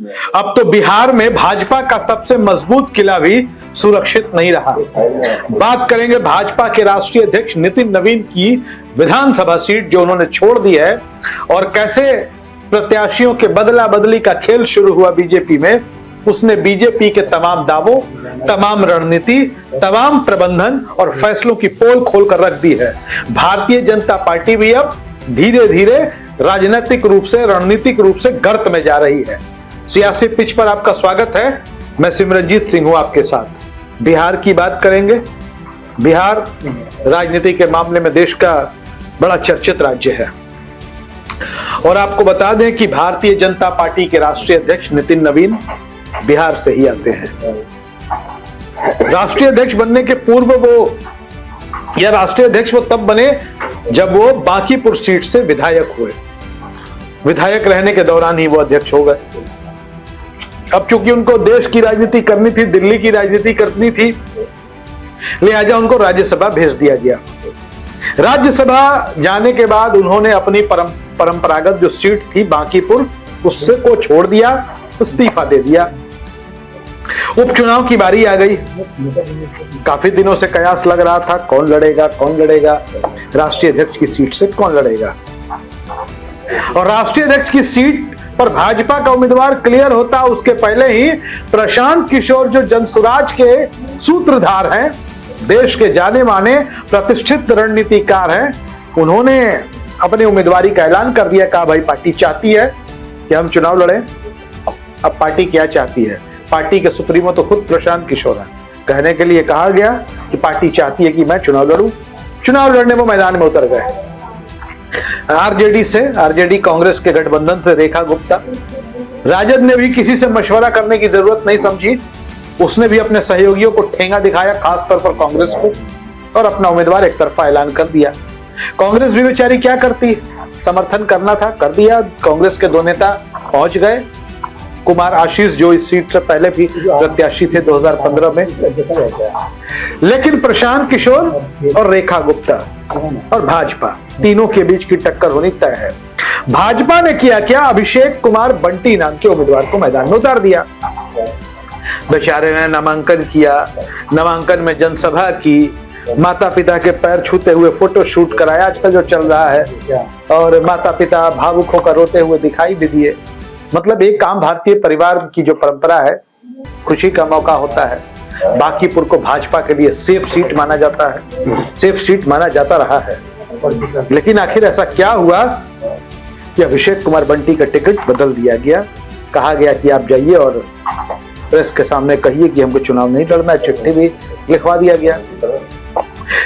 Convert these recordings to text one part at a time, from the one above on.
अब तो बिहार में भाजपा का सबसे मजबूत किला भी सुरक्षित नहीं रहा। बात करेंगे भाजपा के राष्ट्रीय अध्यक्ष नितिन नवीन की विधानसभा सीट जो उन्होंने छोड़ दी है, और कैसे प्रत्याशियों के बदला बदली का खेल शुरू हुआ बीजेपी में। उसने बीजेपी के तमाम दावों, तमाम रणनीति, तमाम प्रबंधन और फैसलों की पोल खोल कर रख दी है। भारतीय जनता पार्टी भी अब धीरे धीरे राजनीतिक रूप से, रणनीतिक रूप से गर्त में जा रही है। सियासी पिच पर आपका स्वागत है। मैं सिमरनजीत सिंह हूं आपके साथ। बिहार की बात करेंगे। बिहार राजनीति के मामले में देश का बड़ा चर्चित राज्य है, और आपको बता दें कि भारतीय जनता पार्टी के राष्ट्रीय अध्यक्ष नितिन नवीन बिहार से ही आते हैं। राष्ट्रीय अध्यक्ष बनने के पूर्व राष्ट्रीय अध्यक्ष वो तब बने जब वो बांकीपुर सीट से विधायक हुए। विधायक रहने के दौरान ही वो अध्यक्ष हो गए। अब चूंकि उनको देश की राजनीति करनी थी, दिल्ली की राजनीति करनी थी, लिहाजा उनको राज्यसभा भेज दिया गया। राज्यसभा जाने के बाद उन्होंने अपनी परंपरागत जो सीट थी बांकीपुर, उससे को छोड़ दिया, इस्तीफा दे दिया। उपचुनाव की बारी आ गई। काफी दिनों से कयास लग रहा था कौन लड़ेगा राष्ट्रीय अध्यक्ष की सीट से, कौन लड़ेगा। और राष्ट्रीय अध्यक्ष की सीट पर भाजपा का उम्मीदवार क्लियर होता उसके पहले ही प्रशांत किशोर जो जनसुराज के सूत्रधार हैं, देश के जाने माने प्रतिष्ठित रणनीतिकार हैं, उन्होंने अपनी उम्मीदवारी का ऐलान कर दिया। कहा भाई पार्टी चाहती है कि हम चुनाव लड़ें। अब पार्टी क्या चाहती है? पार्टी के सुप्रीमो तो खुद प्रशांत किशोर हैं। कहने के लिए कहा गया कि पार्टी चाहती है कि मैं चुनाव लड़ूं। चुनाव लड़ने वो मैदान में उतर गए। आरजेडी कांग्रेस के गठबंधन से रेखा गुप्ता। राजद ने भी किसी से मशवरा करने की जरूरत नहीं समझी। उसने भी अपने सहयोगियों को ठेंगा दिखाया, खासतौर पर कांग्रेस को, और अपना उम्मीदवार एक तरफा ऐलान कर दिया। कांग्रेस भी बेचारी क्या करती, समर्थन करना था कर दिया। कांग्रेस के दो नेता पहुंच गए। कुमार आशीष जो इस सीट से पहले भी प्रत्याशी थे 2015 में, लेकिन प्रशांत किशोर और रेखा गुप्ता और भाजपा तीनों के बीच की टक्कर होनी तय है। भाजपा ने किया क्या? अभिषेक कुमार बंटी नाम के उम्मीदवार को मैदान में उतार दिया। बेचारे ने नामांकन किया, नामांकन में जनसभा की, माता पिता के पैर छूते हुए फोटो शूट कराया, आजकल जो चल रहा है, और माता पिता भावुक होकर रोते हुए दिखाई भी दिए। मतलब एक आम भारतीय परिवार की जो परंपरा है, खुशी का मौका होता है। बांकीपुर को भाजपा के लिए सेफ सीट माना जाता है, सेफ सीट माना जाता रहा है। लेकिन आखिर ऐसा क्या हुआ कि अभिषेक कुमार बंटी का टिकट बदल दिया गया। कहा गया कि आप जाइए और प्रेस के सामने कहिए कि हमको चुनाव नहीं लड़ना। चिट्ठी भी लिखवा दिया गया।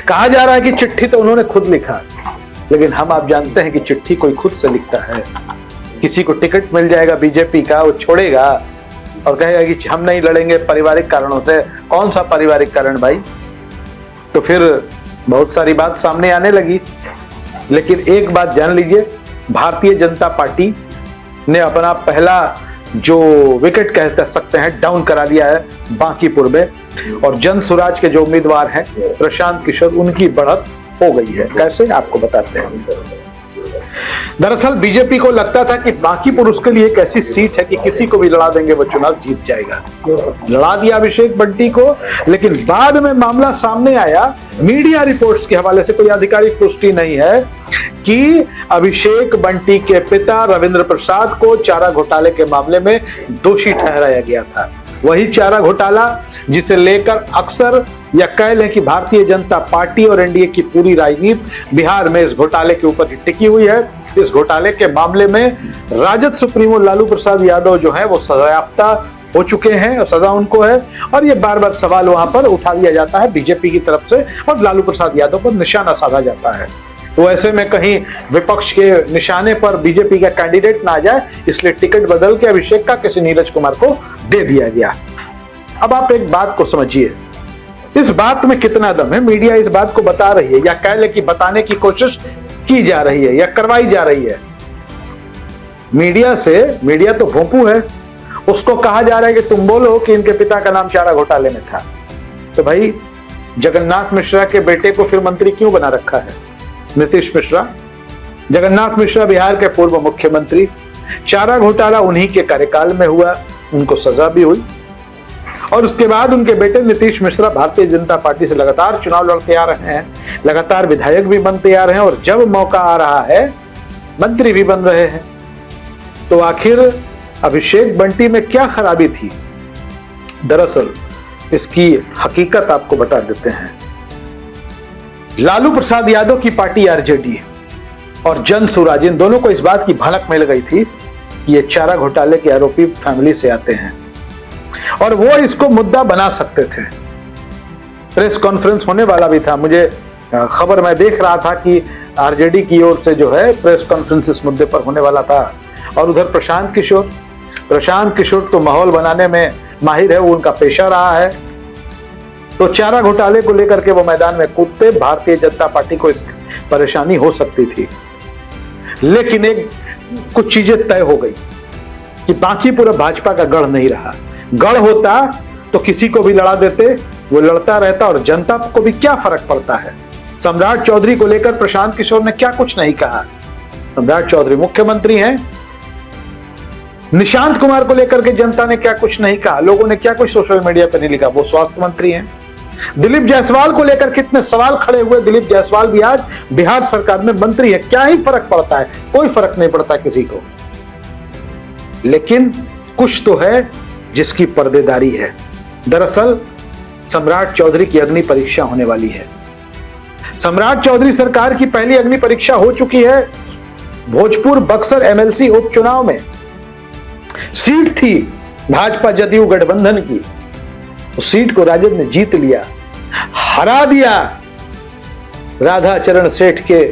कहा जा रहा है कि चिट्ठी तो उन्होंने खुद लिखा, लेकिन आप जानते हैं कि चिट्ठी कोई खुद से लिखता है। किसी को टिकट मिल जाएगा बीजेपी का, वो छोड़ेगा और कहेगा कि हम नहीं लड़ेंगे पारिवारिक कारणों से। कौन सा पारिवारिक कारण भाई? तो फिर बहुत सारी बात सामने आने लगी। लेकिन एक बात जान लीजिए, भारतीय जनता पार्टी ने अपना पहला जो विकेट कह सकते हैं डाउन करा दिया है बांकीपुर में, और जनसुराज के जो उम्मीदवार हैं प्रशांत किशोर, उनकी बढ़त हो गई है। कैसे आपको बताते हैं। दरअसल बीजेपी को लगता था कि बांकीपुर उसके लिए एक ऐसी सीट है कि किसी को भी लड़ा देंगे वो चुनाव जीत जाएगा। लड़ा दिया अभिषेक बंटी को, लेकिन बाद में मामला सामने आया, मीडिया रिपोर्ट्स के हवाले से, कोई आधिकारिक पुष्टि नहीं है, कि अभिषेक बंटी के पिता रविंद्र प्रसाद को चारा घोटाले के मामले में दोषी ठहराया गया था। वही चारा घोटाला जिसे लेकर अक्सर या कह लें कि भारतीय जनता पार्टी और एनडीए की पूरी राजनीति बिहार में इस घोटाले के ऊपर ही टिकी हुई है। इस घोटाले के मामले में राजद सुप्रीमो लालू प्रसाद यादव जो है वो सजायाफ्ता हो चुके हैं, और सजा उनको है, और ये बार बार सवाल वहां पर उठा दिया जाता है बीजेपी की तरफ से, और लालू प्रसाद यादव पर निशाना साधा जाता है। तो ऐसे में कहीं विपक्ष के निशाने पर बीजेपी का कैंडिडेट ना आ जाए, इसलिए टिकट बदल के अभिषेक का किसी नीरज कुमार को दे दिया गया। अब आप एक बात को समझिए, इस बात में कितना दम है। मीडिया इस बात को बता रही है, या कह ले कि बताने की कोशिश की जा रही है या करवाई जा रही है। मीडिया तो भोंपू है, उसको कहा जा रहा है कि तुम बोलो कि इनके पिता का नाम चारा घोटाले में था। तो भाई जगन्नाथ मिश्रा के बेटे को फिर मंत्री क्यों बना रखा है? नीतीश मिश्रा, जगन्नाथ मिश्रा बिहार के पूर्व मुख्यमंत्री, चारा घोटाला उन्हीं के कार्यकाल में हुआ, उनको सजा भी हुई और उसके बाद उनके बेटे नीतीश मिश्रा भारतीय जनता पार्टी से लगातार चुनाव लड़ते आ रहे हैं, लगातार विधायक भी बनते आ रहे हैं और जब मौका आ रहा है मंत्री भी बन रहे हैं। तो आखिर अभिषेक बंटी में क्या खराबी थी? दरअसल इसकी हकीकत आपको बता देते हैं। लालू प्रसाद यादव की पार्टी आरजेडी और जन स्वराज, इन दोनों को इस बात की भनक मिल गई थी कि ये चारा घोटाले के आरोपी फैमिली से आते हैं और वो इसको मुद्दा बना सकते थे। प्रेस कॉन्फ्रेंस होने वाला भी था, मुझे खबर मैं देख रहा था कि आरजेडी की ओर से जो है प्रेस कॉन्फ्रेंस इस मुद्दे पर होने वाला था। और उधर प्रशांत किशोर तो माहौल बनाने में माहिर है, वो उनका पेशा रहा है। तो चारा घोटाले को लेकर के वो मैदान में कूदते, भारतीय जनता पार्टी को इस परेशानी हो सकती थी। लेकिन एक कुछ चीजें तय हो गई कि बाकी पूरा भाजपा का गढ़ नहीं रहा। गढ़ होता तो किसी को भी लड़ा देते, वो लड़ता रहता और जनता को भी क्या फर्क पड़ता है। सम्राट चौधरी को लेकर प्रशांत किशोर ने क्या कुछ नहीं कहा। सम्राट चौधरी मुख्यमंत्री हैं। निशांत कुमार को लेकर के जनता ने क्या कुछ नहीं कहा, लोगों ने क्या कुछ सोशल मीडिया पर नहीं लिखा, वो स्वास्थ्य मंत्री हैं। दिलीप जायसवाल को लेकर कितने सवाल खड़े हुए, दिलीप जायसवाल भी आज बिहार सरकार में मंत्री है। क्या ही फर्क पड़ता है? कोई फर्क नहीं पड़ता किसी को। लेकिन कुछ तो है जिसकी पर्देदारी है। दरअसल सम्राट चौधरी की अग्नि परीक्षा होने वाली है। सम्राट चौधरी सरकार की पहली अग्नि परीक्षा हो चुकी है। भोजपुर बक्सर एमएलसी उपचुनाव में सीट थी भाजपा जदयू गठबंधन की, उस सीट को राजद ने जीत लिया, हरा दिया राधा चरण सेठ के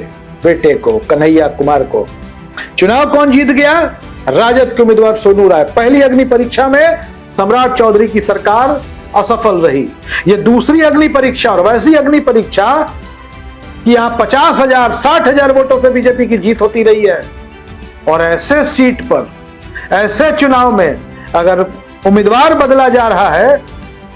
बेटे को, कन्हैया कुमार को। चुनाव कौन जीत गया? राजद के उम्मीदवार सोनू राय। पहली अग्नि परीक्षा में सम्राट चौधरी की सरकार असफल रही। यह दूसरी अग्नि परीक्षा और वैसी अग्नि परीक्षा कि यहां 50,000 60,000 वोटों से बीजेपी की जीत होती रही है। और ऐसे सीट पर, ऐसे चुनाव में अगर उम्मीदवार बदला जा रहा है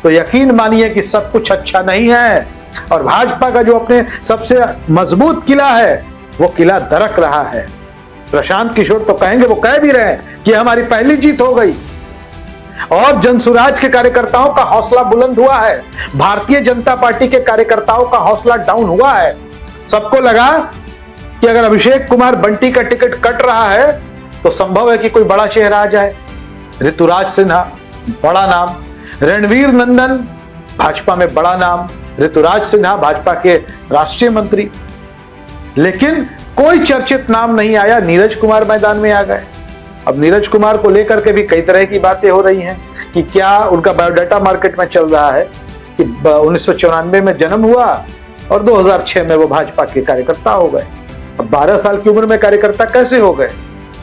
तो यकीन मानिए कि सब कुछ अच्छा नहीं है। और भाजपा का जो अपने सबसे मजबूत किला है वो किला दरक रहा है। प्रशांत किशोर तो कहेंगे, वो कह भी रहे हैं कि हमारी पहली जीत हो गई। और जनसुराज के कार्यकर्ताओं का हौसला बुलंद हुआ है, भारतीय जनता पार्टी के कार्यकर्ताओं का हौसला डाउन हुआ है। सबको लगा कि अगर अभिषेक कुमार बंटी का टिकट कट रहा है तो संभव है कि कोई बड़ा चेहरा आ जाए। ऋतुराज सिन्हा बड़ा नाम, रणवीर नंदन भाजपा में बड़ा नाम, ऋतुराज सिन्हा भाजपा के राष्ट्रीय मंत्री। लेकिन कोई चर्चित नाम नहीं आया। नीरज कुमार मैदान में आ गए। अब नीरज कुमार को लेकर के भी कई तरह की बातें हो रही हैं कि क्या उनका बायोडाटा मार्केट में चल रहा है कि 1994 में जन्म हुआ और 2006 में वो भाजपा के कार्यकर्ता हो गए। अब 12 साल की उम्र में कार्यकर्ता कैसे हो गए?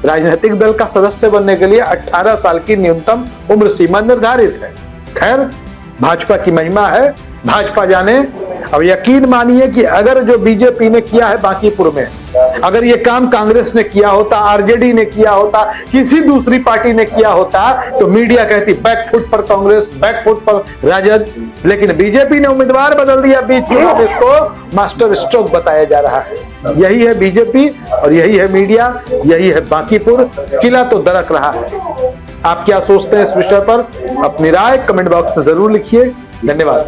राजनीतिक दल का सदस्य बनने के लिए 18 साल की न्यूनतम उम्र सीमा निर्धारित है। खैर, भाजपा की महिमा है, भाजपा जाने। अब यकीन मानिए कि अगर जो बीजेपी ने किया है बांकीपुर में, अगर ये काम कांग्रेस ने किया होता, आरजेडी ने किया होता, किसी दूसरी पार्टी ने किया होता तो मीडिया कहती बैकफुट पर कांग्रेस, बैकफुट पर राजद। लेकिन बीजेपी ने उम्मीदवार बदल दिया बीच चुनाव, इसको मास्टर स्ट्रोक बताया जा रहा है। यही है बीजेपी और यही है मीडिया, यही है बांकीपुर। किला तो दरक रहा है। आप क्या सोचते हैं इस विषय पर? अपनी राय कमेंट बॉक्स में जरूर लिखिए। धन्यवाद।